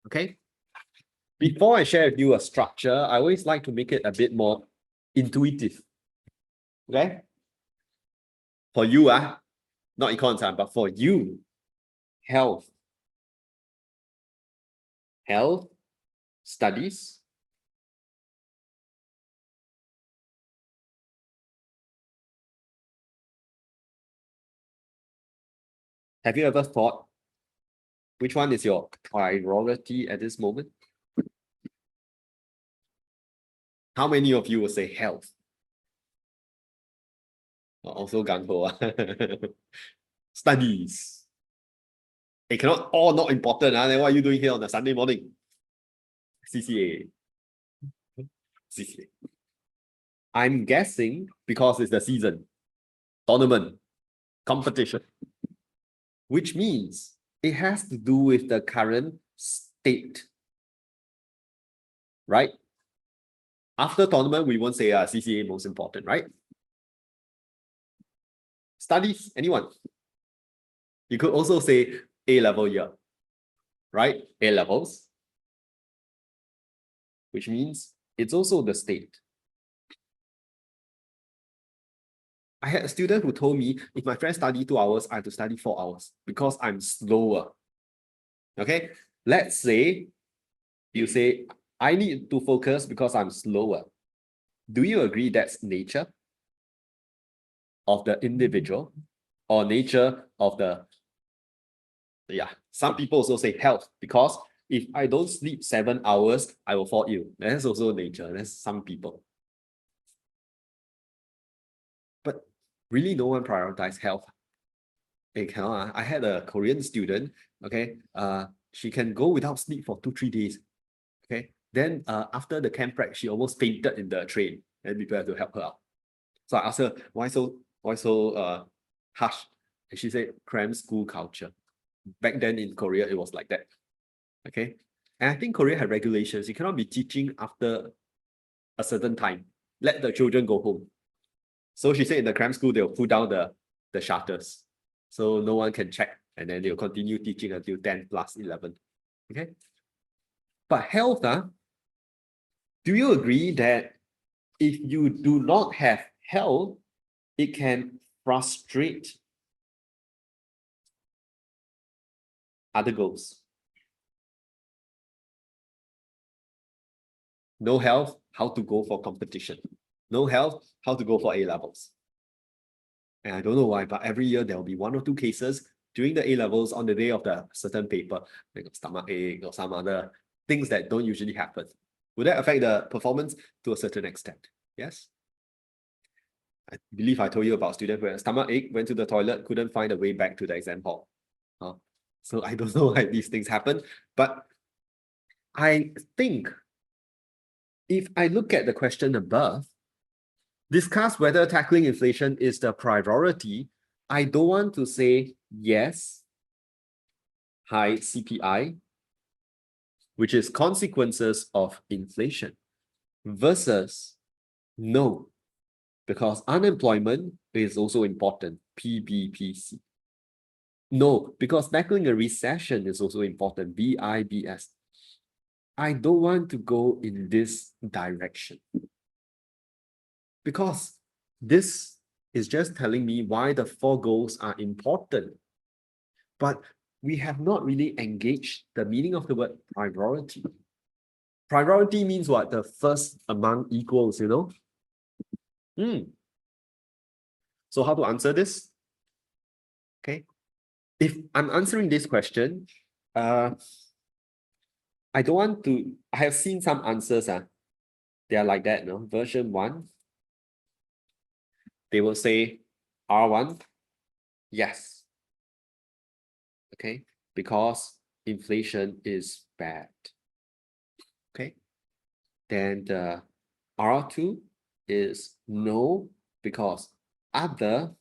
Okay. Before I share with you a structure, I always like to make it a bit more intuitive. Okay. For you, not econ, but for you, health, studies, have you ever thought which one is your priority at this moment? How many of you will say health? Also gung ho. Studies. It cannot all not important. Then what are you doing here on a Sunday morning? CCA. CCA. I'm guessing because it's the season, tournament, competition, which means it has to do with the current state, right? After tournament, we won't say CCA most important, right? Studies, anyone? You could also say A-level year, right? A-levels, which means it's also the state. I had a student who told me, if my friend study 2 hours, I have to study 4 hours because I'm slower. Okay, let's say you say, I need to focus because I'm slower. Do you agree that's nature of the individual or nature of the, some people also say health, because if I don't sleep 7 hours, I will fall ill. That's also nature. That's some people. But really no one prioritizes health. It cannot. I had a Korean student, okay, she can go without sleep for 2-3 days. Okay, then after the camp prep, she almost fainted in the train, and people have to help her out. So I asked her, why so harsh? And she said, cram school culture. Back then in Korea, it was like that. Okay, and I think Korea had regulations. You cannot be teaching after a certain time. Let the children go home. So she said in the cram school, they'll pull down the shutters, so no one can check, and then they'll continue teaching until 10 plus 11. Okay, but health, do you agree that if you do not have health, it can frustrate other goals? No health, how to go for competition? No health, how to go for A-levels? And I don't know why, but every year there will be 1 or 2 cases during the A-levels on the day of the certain paper, like stomach ache or some other things that don't usually happen. Would that affect the performance to a certain extent? Yes. I believe I told you about student who had a stomach ache, went to the toilet, couldn't find a way back to the exam hall. So I don't know why these things happen, but I think if I look at the question above, discuss whether tackling inflation is the priority, I don't want to say yes, high CPI, which is consequences of inflation, versus no, because unemployment is also important, PBPC. No, because tackling a recession is also important, BIBS. I don't want to go in this direction, because this is just telling me why the 4 goals are important. But we have not really engaged the meaning of the word priority. Priority means what? The first among equals, you know? So how to answer this? Okay. If I'm answering this question, I don't want to, I have seen some answers, they are like that, no? Version 1, they will say R1, yes. Okay, because inflation is bad. Okay, then the R2 is no, because other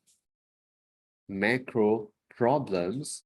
macro problems